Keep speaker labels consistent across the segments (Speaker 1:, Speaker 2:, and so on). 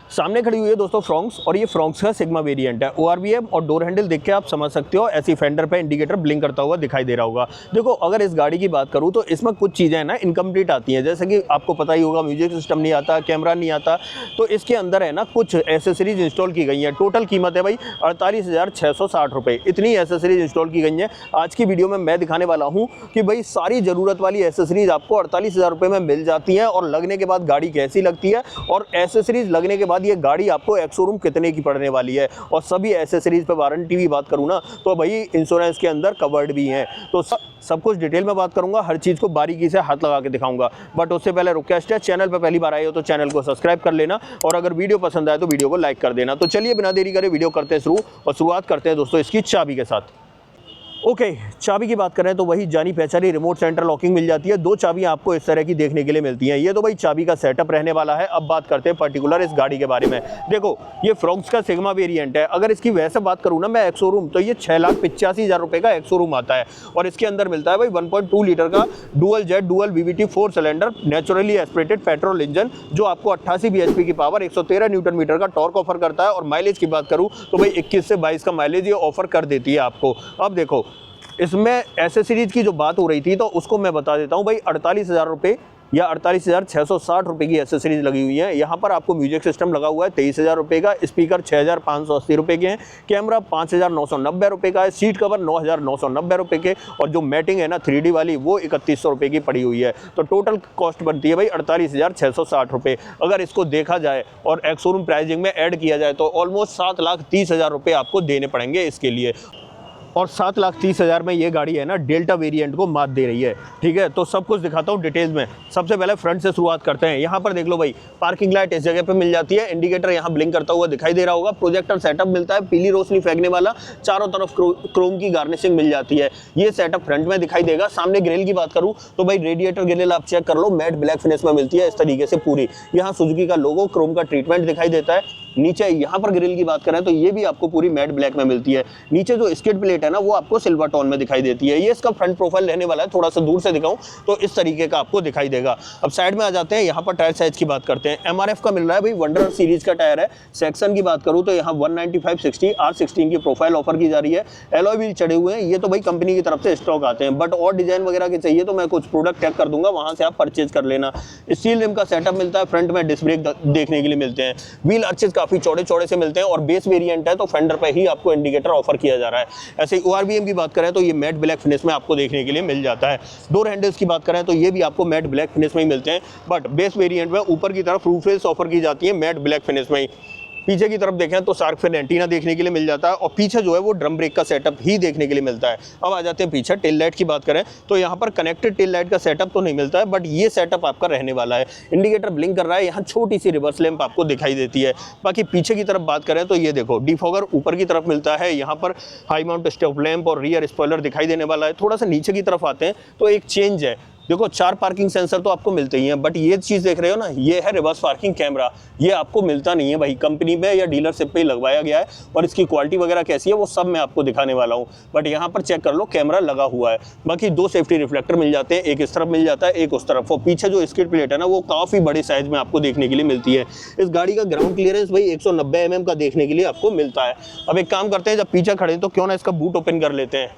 Speaker 1: सामने खड़ी हुई है दोस्तों फ्रॉन्क्स, और ये फ्रॉन्क्स का सिग्मा वेरिएंट है। ORVM और डोर हैंडल देख के आप समझ सकते हो, ऐसी फेंडर पे इंडिकेटर ब्लिंक करता हुआ दिखाई दे रहा होगा। देखो अगर इस गाड़ी की बात करूँ तो इसमें कुछ चीज़ें ना इनकम्प्लीट आती हैं, जैसे कि आपको पता ही होगा म्यूजिक सिस्टम नहीं आता, कैमरा नहीं आता, तो इसके अंदर है ना कुछ एसेसरीज इंस्टॉल की गई हैं। टोटल कीमत है भाई 48,660 रुपये, इतनी एसेसरीज इंस्टॉल की गई हैं। आज की वीडियो में मैं दिखाने वाला हूँ कि भाई सारी ज़रूरत वाली एसेसरीज आपको 48,000 रुपये में मिल जाती हैं, और लगने के बाद गाड़ी कैसी लगती है, और एसेसरीज लगने के बाद ये गाड़ी आपको एक्स शोरूम कितने की पड़ने वाली है। और सभी एसेसरीज पे वारंटी की बात करूँ ना तो भाई इंश्योरेंस के अंदर कवर्ड भी हैं। तो सब कुछ डिटेल में बात करूंगा, हर चीज़ को बारीकी से हाथ लगा के दिखाऊंगा। बट उससे पहले रिक्वेस्ट है, चैनल पे पहली बार आए हो तो चैनल को सब्सक्राइब कर लेना, और अगर वीडियो पसंद आए तो वीडियो को लाइक कर देना। तो चलिए बिना देरी करे वीडियो करते हैं शुरू, और शुरुआत करते हैं दोस्तों इसकी चाबी के साथ। ओके, चाबी की बात करें तो वही जानी पहचानी रिमोट सेंटर लॉकिंग मिल जाती है। दो चाबियां आपको इस तरह की देखने के लिए मिलती हैं। ये तो भाई चाबी का सेटअप रहने वाला है। अब बात करते हैं पर्टिकुलर इस गाड़ी के बारे में। देखो ये फ्रॉन्क्स का सिग्मा वेरिएंट है। अगर इसकी वैसे बात करूँ ना मैं एक्स शोरूम, तो ये 6,85,000 रुपये का एक्स शोरूम आता है, और इसके अंदर मिलता है भाई 1.2 लीटर का dual jet dual VVT 4 cylinder naturally aspirated petrol engine, जो आपको 88 bhp की पावर 113 न्यूटन मीटर का टॉर्क ऑफर करता है। और माइलेज की बात करूँ तो भाई 21 से 22 का माइलेज ये ऑफर कर देती है आपको। अब देखो इसमें एसेसरीज की जो बात हो रही थी तो उसको मैं बता देता हूँ भाई 48,000 रुपये या 48,660 रुपये की एसेसरीज लगी हुई है। यहाँ पर आपको म्यूजिक सिस्टम लगा हुआ है 23,000 रुपये का, स्पीकर 6,580 रुपये के हैं, कैमरा 5,990 रुपये का है, सीट कवर 9,990 रुपये के, और जो मैटिंग है ना 3D वाली वो 3,100 रुपये की पड़ी हुई है। तो टोटल कॉस्ट बनती है भाई 48,660 रुपये। अगर इसको देखा जाए और एक्स शोरूम प्राइसिंग में ऐड किया जाए तो ऑलमोस्ट 7,30,000 रुपये आपको देने पड़ेंगे इसके लिए। और 7,30,000 में ये गाड़ी है ना डेल्टा वेरिएंट को मात दे रही है। ठीक है, तो सब कुछ दिखाता हूँ डिटेल्स में। सबसे पहले फ्रंट से शुरुआत करते हैं। यहाँ पर देख लो भाई, पार्किंग लाइट इस जगह पे मिल जाती है, इंडिकेटर यहाँ ब्लिंक करता हुआ दिखाई दे रहा होगा, प्रोजेक्टर सेटअप मिलता है, पीली रोशनी फेंकने वाला, चारों तरफ क्रोम की गार्निशिंग मिल जाती है। ये सेटअप फ्रंट में दिखाई देगा। सामने ग्रिल की बात करूँ तो भाई रेडिएटर ग्रिल आप चेक कर लो, मैट ब्लैक फिनिश में मिलती है इस तरीके से पूरी। यहाँ सुजुकी का लोगो, क्रोम का ट्रीटमेंट दिखाई देता है। नीचे यहाँ पर ग्रिल की बात करें तो ये भी आपको पूरी मैट ब्लैक में मिलती है। नीचे जो स्किड प्लेट है ना वो आपको सिल्वर टोन में दिखाई देती है। ये इसका फ्रंट प्रोफाइल रहने वाला है। थोड़ा सा दूर से दिखाऊं तो इस तरीके का आपको दिखाई देगा। अब साइड में आ जाते हैं, यहाँ पर टायर साइज की बात करते हैं। MRF का मिल रहा है भाई, वंडर सीरीज का टायर है। सेक्शन की बात करूँ तो यहाँ 195/60 R16 की प्रोफाइल ऑफर की जा रही है। एलॉय व्हील चढ़े हुए हैं, ये तो भाई कंपनी की तरफ से स्टॉक आते हैं, बट और डिजाइन वगैरह के चाहिए तो मैं कुछ प्रोडक्ट टैग कर दूंगा, वहां से आप परचेज कर लेना। स्टील रिम का सेटअप मिलता है, फ्रंट में डिस्क ब्रेक देखने के लिए मिलते हैं, व्हील अर्चेज काफी चौड़े चौड़े से मिलते हैं, और बेस वेरिएंट है तो फेंडर पे ही आपको इंडिकेटर ऑफर किया जा रहा है। ऐसे ही ORVM की बात करें तो ये मैट ब्लैक फिनिश में आपको देखने के लिए मिल जाता है। डोर हैंडल्स की बात करें तो ये भी आपको मैट ब्लैक फिनिश में ही मिलते हैं, बट बेस वेरिएंट में ऊपर की तरफ रूफ रेल्स ऑफर की जाती है मैट ब्लैक फिनिश में ही। पीछे की तरफ देखें तो शार्क फिन एंटीना देखने के लिए मिल जाता है, और पीछे जो है वो ड्रम ब्रेक का सेटअप ही देखने के लिए मिलता है। अब आ जाते हैं पीछे टेल लाइट की बात करें तो यहाँ पर कनेक्टेड टेल लाइट का सेटअप तो नहीं मिलता है, बट ये सेटअप आपका रहने वाला है। इंडिकेटर ब्लिंक कर रहा है, यहाँ छोटी सी रिवर्स लैंप आपको दिखाई देती है। बाकी पीछे की तरफ बात करें तो ये देखो डिफॉगर ऊपर की तरफ मिलता है, यहाँ पर हाई माउंट स्टॉप लैंप और रियर स्पॉइलर दिखाई देने वाला है। थोड़ा सा नीचे की तरफ आते हैं तो एक चेंज है। देखो 4 पार्किंग सेंसर तो आपको मिलते ही हैं, बट ये चीज़ देख रहे हो ना, ये है रिवर्स पार्किंग कैमरा। ये आपको मिलता नहीं है भाई, कंपनी में या डीलरशिप पे ही लगवाया गया है, और इसकी क्वालिटी वगैरह कैसी है वो सब मैं आपको दिखाने वाला हूँ। बट यहाँ पर चेक कर लो, कैमरा लगा हुआ है। बाकी 2 सेफ्टी रिफ्लेक्टर मिल जाते हैं, एक इस तरफ मिल जाता है, एक उस तरफ। और पीछे जो स्किड प्लेट है ना वो काफ़ी बड़े साइज में आपको देखने के लिए मिलती है। इस गाड़ी का ग्राउंड क्लियरेंस भाई 190 mm का देखने के लिए आपको मिलता है। अब एक काम करते हैं, जब पीछे खड़े तो क्यों ना इसका बूट ओपन कर लेते हैं।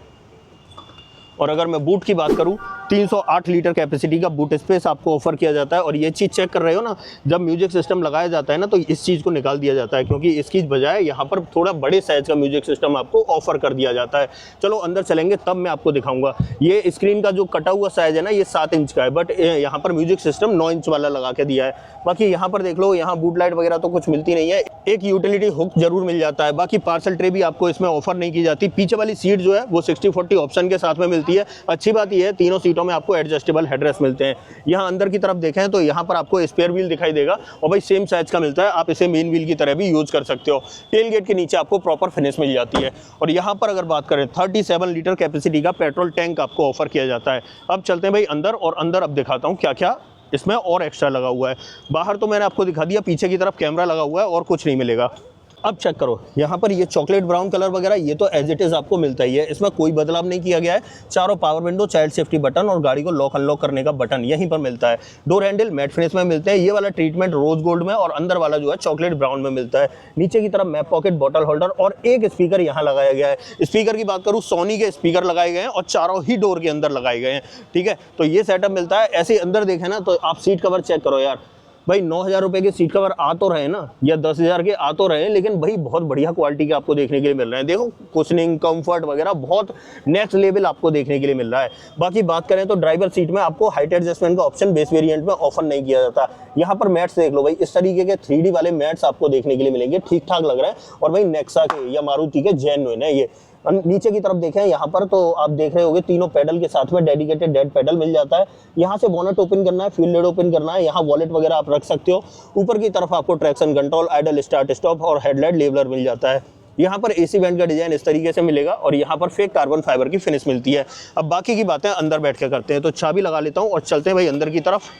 Speaker 1: और अगर मैं बूट की बात करूं 308 लीटर कैपेसिटी का बूट स्पेस आपको ऑफर किया जाता है। और ये चीज़ चेक कर रहे हो ना, जब म्यूजिक सिस्टम लगाया जाता है ना तो इस चीज़ को निकाल दिया जाता है, क्योंकि इसकी बजाय यहाँ पर थोड़ा बड़े साइज का म्यूजिक सिस्टम आपको ऑफर कर दिया जाता है। चलो अंदर चलेंगे तब मैं आपको दिखाऊंगा। ये स्क्रीन का जो कटा हुआ साइज है ना ये 7 इंच का है, बट यहाँ पर म्यूजिक सिस्टम 9 इंच वाला लगा के दिया है। बाकी यहाँ पर देख लो, यहाँ बूट लाइट वगैरह तो कुछ मिलती नहीं है, एक यूटिलिटी हुक जरूर मिल जाता है। बाकी पार्सल ट्रे भी आपको इसमें ऑफर नहीं की जाती। पीछे वाली सीट जो है वो 60/40 ऑप्शन के साथ में मिलती है। अच्छी बात यह है तीनों सीटों में आपको एडजस्टेबल हेडरेस्ट मिलते हैं। यहाँ अंदर की तरफ देखें तो यहाँ पर आपको स्पेयर व्हील दिखाई देगा, और भाई सेम साइज का मिलता है, आप इसे मेन व्हील की तरह भी यूज कर सकते हो। टेल गेट के नीचे आपको प्रॉपर फिनिश मिल जाती है। और यहाँ पर अगर बात करें 37 लीटर कैपेसिटी का पेट्रोल टैंक आपको ऑफर किया जाता है। अब चलते हैं भाई अंदर, और अंदर अब दिखाता हूँ क्या क्या इसमें और एक्स्ट्रा लगा हुआ है। बाहर तो मैंने आपको दिखा दिया, पीछे की तरफ कैमरा लगा हुआ है और कुछ नहीं मिलेगा। अब चेक करो यहाँ पर ये चॉकलेट ब्राउन कलर वगैरह ये तो एज इट इज़ आपको मिलता ही है, इसमें कोई बदलाव नहीं किया गया है। चारों power window, child safety button और गाड़ी को लॉक अनलॉक करने का बटन यहीं पर मिलता है। डोर हैंडल मैट फिनिश में मिलते हैं, ये वाला ट्रीटमेंट रोज गोल्ड में और अंदर वाला जो है चॉकलेट ब्राउन में मिलता है। नीचे की तरफ मैप पॉकेट, बॉटल होल्डर और एक स्पीकर यहाँ लगाया गया है। स्पीकर की बात करूँ, सोनी के स्पीकर लगाए गए हैं और चारों ही डोर के अंदर लगाए गए हैं। ठीक है, तो ये सेटअप मिलता है। ऐसे अंदर देखें ना तो आप सीट कवर चेक करो यार, भाई 9,000 रुपए के सीट कवर आ तो रहे ना, या 10,000 के आ तो रहे, लेकिन भाई बहुत बढ़िया क्वालिटी के आपको देखने के लिए मिल रहे हैं। देखो कुशनिंग, कंफर्ट वगैरह बहुत नेक्स्ट लेवल आपको देखने के लिए मिल रहा है। बाकी बात करें तो ड्राइवर सीट में आपको हाइट एडजस्टमेंट का ऑप्शन बेस वेरिएंट में ऑफर नहीं किया जाता। यहाँ पर मैट्स देख लो भाई, इस तरीके के 3D वाले मैट्स आपको देखने के लिए मिलेंगे, ठीक ठाक लग रहा है। और भाई नेक्सा के या मारुति के जेन्युइन है ये। नीचे की तरफ देखें यहाँ पर तो आप देख रहे होंगे तीनों पेडल के साथ में डेडिकेटेड डेड पेडल मिल जाता है। यहाँ से बोनट ओपन करना है, फ्यूल लिड ओपन करना है, यहाँ वॉलेट वगैरह आप रख सकते हो। ऊपर की तरफ आपको traction control, idol start stop और हेडलाइट लेवलर मिल जाता है। यहाँ पर एसी वेंट का डिजाइन इस तरीके से मिलेगा और यहाँ पर फेक कार्बन फाइबर की फिनिश मिलती है। अब बाकी की बातें अंदर बैठ के करते हैं, तो चाबी लगा लेता हूँ और चलते हैं भाई अंदर की तरफ।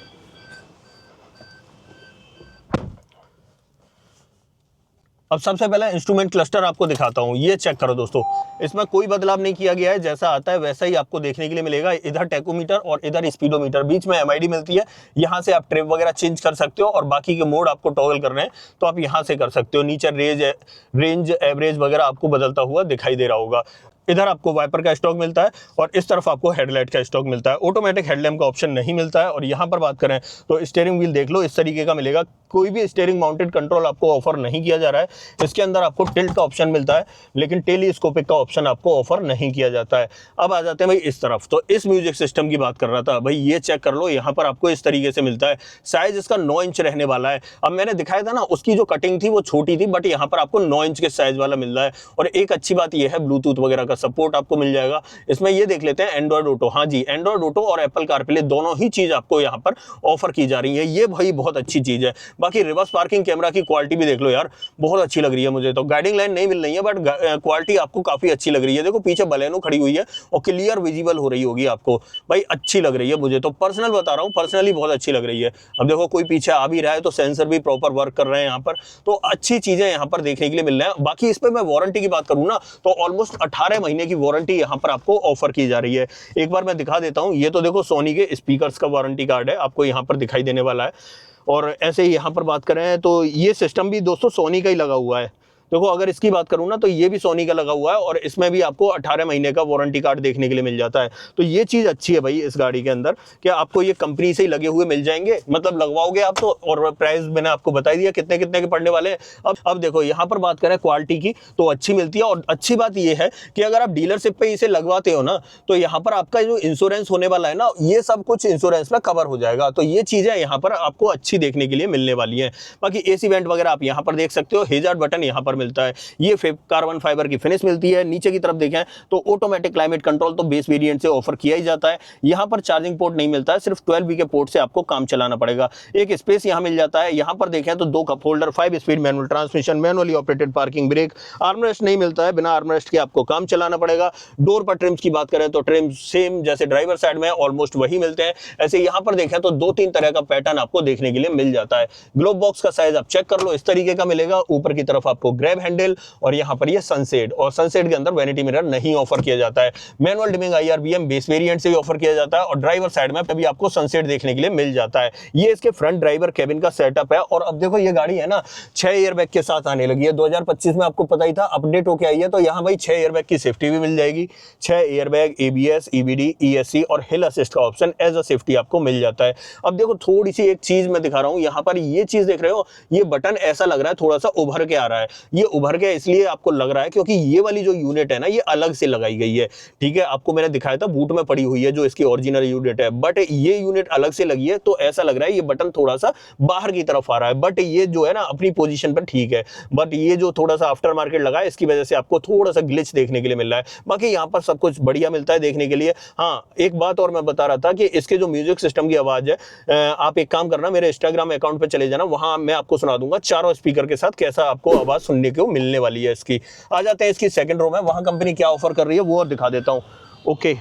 Speaker 1: अब सबसे पहले इंस्ट्रूमेंट क्लस्टर आपको दिखाता हूँ, ये चेक करो दोस्तों, इसमें कोई बदलाव नहीं किया गया है, जैसा आता है वैसा ही आपको देखने के लिए मिलेगा। इधर टेकोमीटर और इधर स्पीडोमीटर, बीच में MID मिलती है। यहाँ से आप ट्रिप वगैरह चेंज कर सकते हो और बाकी के मोड आपको टॉगल करने हैं तो आप यहाँ से कर सकते हो। नीचे रेंज एवरेज वगैरह आपको बदलता हुआ दिखाई दे रहा होगा। इधर आपको वाइपर का स्टॉक मिलता है और इस तरफ आपको हेडलाइट का स्टॉक मिलता है। ऑटोमेटिक हेडलैम्प का ऑप्शन नहीं मिलता है। और यहाँ पर बात करें तो स्टीयरिंग व्हील देख लो, इस तरीके का मिलेगा। कोई भी स्टीयरिंग माउंटेड कंट्रोल आपको ऑफर नहीं किया जा रहा है। इसके अंदर आपको टिल्ट का ऑप्शन मिलता है, लेकिन टेलीस्कोपिक का ऑप्शन आपको ऑफर नहीं किया जाता है। अब आ जाते हैं भाई इस तरफ, तो इस म्यूजिक सिस्टम की बात कर रहा था भाई, ये चेक कर लो, यहाँ पर आपको इस तरीके से मिलता है। साइज इसका 9 इंच रहने वाला है। अब मैंने दिखाया था ना, उसकी जो कटिंग थी वो छोटी थी, बट यहाँ पर आपको 9 इंच के साइज वाला मिल रहा है। और एक अच्छी बात यह है, ब्लूटूथ वगैरह का सपोर्ट आपको मिल जाएगा। इसमें ये देख लेते हैं एंड्रॉइड ऑटो, हाँ जी एंड्रॉइड ऑटो और एप्पल कारप्ले दोनों ही चीज आपको यहाँ पर ऑफर की जा रही है। ये भाई बहुत अच्छी चीज है। बाकी रिवर्स पार्किंग कैमरा की क्वालिटी भी देख लो यार, बहुत अच्छी लग रही है मुझे तो। गाइडिंग लाइन नहीं मिल रही है, बट क्वालिटी आपको काफी अच्छी लग रही है। देखो पीछे बलेनो खड़ी हुई है और क्लियर विजिबल हो रही होगी आपको, भाई अच्छी लग रही है मुझे तो। पर्सनल बता रहा हूँ, पर्सनली बहुत अच्छी लग रही है। अब देखो कोई पीछे आ भी रहा है तो सेंसर भी प्रॉपर वर्क कर रहे हैं यहाँ पर, तो अच्छी चीजें यहाँ पर देखने के लिए मिल रहा है। बाकी इस पर मैं वारंटी की बात करूँ ना तो ऑलमोस्ट 18 महीने की वारंटी यहाँ पर आपको ऑफर की जा रही है। एक बार मैं दिखा देता हूँ, ये तो देखो सोनी के स्पीकर्स का वारंटी कार्ड है, आपको यहाँ पर दिखाई देने वाला है। और ऐसे ही यहाँ पर बात करें तो ये सिस्टम भी दोस्तों सोनी का ही लगा हुआ है। देखो अगर इसकी बात करूँ ना तो ये भी सोनी का लगा हुआ है और इसमें भी आपको 18 महीने का वारंटी कार्ड देखने के लिए मिल जाता है। तो ये चीज़ अच्छी है भाई इस गाड़ी के अंदर कि आपको ये कंपनी से ही लगे हुए मिल जाएंगे, मतलब लगवाओगे आप तो। और प्राइस मैंने आपको बता दिया कितने कितने के पड़ने वाले हैं। अब देखो यहाँ पर बात करें क्वालिटी की तो अच्छी मिलती है। और अच्छी बात ये है कि अगर आप डीलरशिप पे इसे लगवाते हो ना तो यहाँ पर आपका जो इंश्योरेंस होने वाला है ना, ये सब कुछ इंश्योरेंस में कवर हो जाएगा। तो ये चीज़ें यहाँ पर आपको अच्छी देखने के लिए मिलने वाली है। बाकी AC वेंट वगैरह आप यहाँ पर देख सकते हो, हेजार्ड बटन यहाँ पर मिलता है, ये कार्बन फाइबर की फिनिश मिलती है। नीचे की तरफ देखें तो ऑटोमेटिक क्लाइमेट कंट्रोल तो बेस वेरिएंट से ऑफर किया ही जाता है। यहाँ पर चार्जिंग पोर्ट नहीं मिलता है, सिर्फ 12V के पोर्ट से आपको काम चलाना पड़ेगा। एक स्पेस यहाँ मिल जाता है। यहाँ पर देखें तो 2 cup holder, 5 speed manual transmission, manually operated parking brake, armrest नहीं मिलता है, बिना आर्मरेस्ट के आपको काम चलाना पड़ेगा। डोर पर ट्रिम्स की बात करें तो ट्रिम सेम जैसे ड्राइवर साइड में ऑलमोस्ट वही मिलते हैं। ऐसे यहाँ पर देखें तो 2-3 तरह का पैटर्न आपको देखने के लिए मिल जाता है। ग्लोब बॉक्स का साइज आप चेक कर लो, इस तरीके का मिलेगा। ऊपर की तरफ आपको ग्रैब हैंडल और यहाँ पर ये सनसेट, और सनसेट के अंदर वैनिटी मिरर नहीं ऑफर किया जाता है। Manual dimming IRBM base variant से भी ऑफर किया जाता है और ड्राइवर साइड में भी आपको सनसेट देखने के लिए मिल जाता है। ये इसके फ्रंट ड्राइवर केबिन का सेटअप है। और अब देखो ये गाड़ी है ना 6 एयरबैग के साथ आने लगी है। 2025 में आपको पता ही था अपडेट होके आई है, तो यहाँ भाई 6 एयरबैग की सेफ्टी भी मिल जाएगी। 6 एयरबैग, ABS, EBD, ESC और हिल असिस्ट का ऑप्शन एज अ सेफ्टी आपको मिल जाता है। अब देखो थोड़ी सी एक चीज मैं दिखा रहा हूँ, यहाँ पर ये चीज देख रहे हो, ये बटन ऐसा लग रहा है थोड़ा सा उभर के आ रहा है। ये उभर के इसलिए आपको लग रहा है क्योंकि ये वाली जो यूनिट है ना ये अलग से लगाई गई है। ठीक है, आपको मैंने दिखाया था बूट में पड़ी हुई है जो इसकी ओरिजिनल यूनिट है, बट ये यूनिट अलग से लगी है, तो ऐसा लग रहा है ये बटन थोड़ा सा बाहर की तरफ आ रहा है। बट ये जो है ना अपनी पोजीशन पर ठीक है, बट ये जो थोड़ा सा आफ्टर मार्केट लगा है इसकी वजह से आपको थोड़ा सा ग्लिच देखने के लिए मिल रहा है। बाकी यहाँ पर सब कुछ बढ़िया मिलता है देखने के लिए। हाँ, एक बात और मैं बता रहा था कि इसके जो म्यूजिक सिस्टम की आवाज है, आप एक काम करना, मेरे इंस्टाग्राम अकाउंट पे चले जाना, वहां मैं आपको सुना दूंगा चारों स्पीकर के साथ कैसा आपको आवाज सुनने को मिलने वाली है इसकी। आ जाते हैं इसकी सेकंड रो में, वहां कंपनी क्या ऑफर कर रही है वो और दिखा देता हूं। ओके,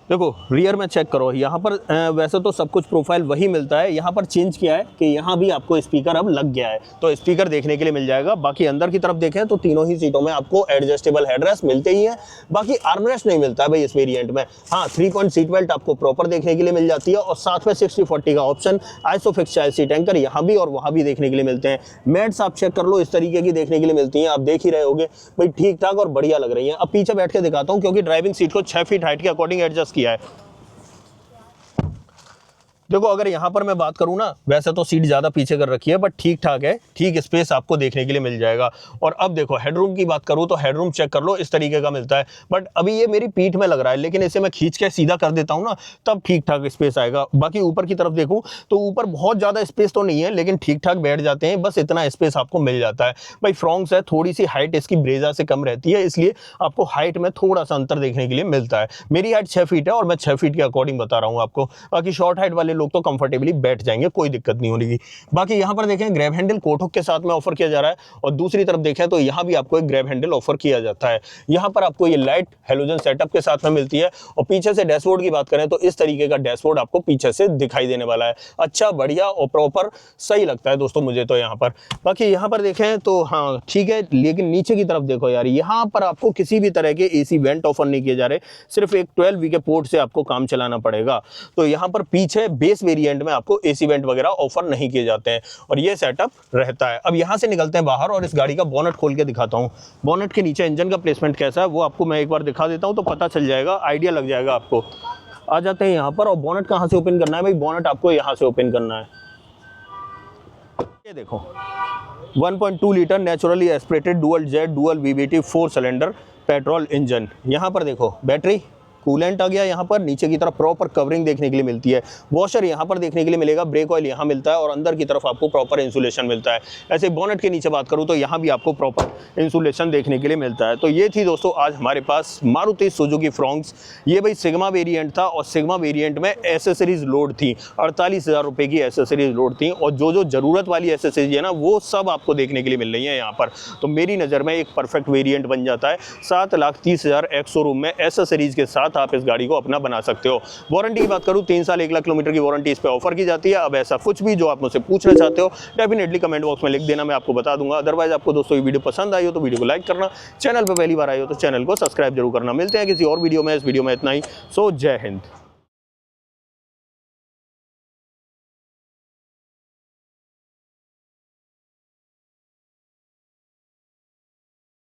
Speaker 1: देखो रियर में चेक करो, यहाँ पर वैसे तो सब कुछ प्रोफाइल वही मिलता है, यहाँ पर चेंज किया है कि यहाँ भी आपको स्पीकर अब लग गया है, तो स्पीकर देखने के लिए मिल जाएगा। बाकी अंदर की तरफ देखें तो तीनों ही सीटों में आपको एडजस्टेबल हेडरेस्ट मिलते ही है, बाकी आर्मरेस्ट नहीं मिलता है भाई इस वेरिएंट में। हाँ, 3 पॉइंट सीट बेल्ट आपको प्रॉपर देखने के लिए मिल जाती है और साथ में 60/40 का option, isofix child seat anchor यहाँ भी और वहाँ भी देखने के लिए मिलते हैं। मैट्स आप चेक कर लो, इस तरीके की देखने के लिए मिलती हैं, आप देख ही रहे होगे भाई, ठीक ठाक और बढ़िया लग रही है। अब पीछे बैठ के दिखाता हूँ, क्योंकि ड्राइविंग सीट को 6 फीट हाइट के अकॉर्डिंग एडजस्ट किया है। देखो अगर यहाँ पर मैं बात करूँ ना, वैसे तो सीट ज़्यादा पीछे कर रखी है, बट ठीक ठाक है, ठीक स्पेस आपको देखने के लिए मिल जाएगा। और अब देखो हेडरूम की बात करूँ तो हेडरूम चेक कर लो, इस तरीके का मिलता है, बट अभी ये मेरी पीठ में लग रहा है, लेकिन इसे मैं खींच के सीधा कर देता हूँ ना, तब ठीक ठाक स्पेस आएगा। बाकी ऊपर की तरफ देखूँ तो ऊपर बहुत ज़्यादा स्पेस तो नहीं है, लेकिन ठीक ठाक बैठ जाते हैं, बस इतना स्पेस आपको मिल जाता है। भाई फ्रॉन्क्स है, थोड़ी सी हाइट इसकी ब्रेजा से कम रहती है, इसलिए आपको हाइट में थोड़ा सा अंतर देखने के लिए मिलता है। मेरी हाइट 6 फीट है और मैं 6 फीट के अकॉर्डिंग बता रहा हूँ आपको, बाकी शॉर्ट हाइट वाले लोग तो कंफर्टेबली बैठ जाएंगे, कोई दिक्कत नहीं होगी। बाकी यहाँ पर देखें ग्रैब हैंडल कोट हुक के साथ में ऑफर किया जा रहा है, और दूसरी तरफ देखें तो यहाँ भी आपको एक ग्रैब हैंडल ऑफर किया जाता है। यहाँ पर आपको ये लाइट हेलोजन सेटअप के साथ में मिलती है, और पीछे से डैशबोर्ड की बात करें तो इस तरीके का डैशबोर्ड आपको पीछे से दिखाई देने वाला है। अच्छा, बढ़िया और प्रॉपर सही लगता है दोस्तों मुझे तो यहाँ पर। बाकी यहाँ पर देखें तो हाँ ठीक है, लेकिन नीचे की तरफ देखो यार, यहाँ पर आपको किसी भी तरह के एसी वेंट ऑफर नहीं किए जा रहे, सिर्फ एक 12V के पोर्ट से आपको काम चलाना पड़ेगा। तो यहाँ पर पीछे बेस वेरिएंट में आपको एसी वेंट वगैरह ऑफर नहीं किए जाते हैं, और ये सेटअप रहता है। अब यहाँ से निकलते हैं बाहर और इस गाड़ी का बोनट खोल के दिखाता हूँ। बोनट के नीचे इंजन का प्लेसमेंट कैसा है वो आपको मैं एक बार दिखा देता हूँ, तो पता चल जाएगा, आइडिया लग जाएगा आपको। आ जाते हैं यहाँ पर, और बोनट कहाँ से ओपन करना है भाई, बोनट आपको यहाँ से ओपन करना है। ये देखो 1.2 litre naturally aspirated dual jet dual VVT 4 cylinder petrol engine. यहाँ पर देखो बैटरी, कूलेंट आ गया, यहाँ पर नीचे की तरफ प्रॉपर कवरिंग देखने के लिए मिलती है, वॉशर यहाँ पर देखने के लिए मिलेगा, ब्रेक ऑयल यहाँ मिलता है, और अंदर की तरफ आपको प्रॉपर इंसुलेशन मिलता है। ऐसे बोनेट के नीचे बात करूँ तो यहाँ भी आपको प्रॉपर इंसुलेशन देखने के लिए मिलता है। तो ये थी दोस्तों आज हमारे पास मारुति सुजुकी फ्रॉन्क्स। ये भाई सिग्मा वेरिएंट था, और सिग्मा वेरिएंट में एसेसरीज लोड थी, 48,000 रुपये की एसेसरीज लोड थी, और जो ज़रूरत वाली एसेसरीज है ना वो सब आपको देखने के लिए मिल रही है यहाँ पर। तो मेरी नज़र में एक परफेक्ट वेरिएंट बन जाता है। 7,30,000 एक्स शोरूम में एसेसरीज के साथ आप इस गाड़ी को अपना बना सकते हो। वारंटी की बात करूं 3 साल 1 लाख किलोमीटर की वारंटी इस पे ऑफर की जाती है। अब ऐसा कुछ भी जो आप मुझसे पूछना चाहते हो डेफिनेटली कमेंट बॉक्स में लिख देना, मैं आपको बता दूंगा। अदरवाइज आपको दोस्तों ये वीडियो पसंद आई हो तो वीडियो को लाइक करना, चैनल पर पहली बार आए हो तो चैनल को सब्सक्राइब जरूर करना। मिलते हैं किसी और वीडियो में, इस वीडियो में इतना ही। सो जय हिंद।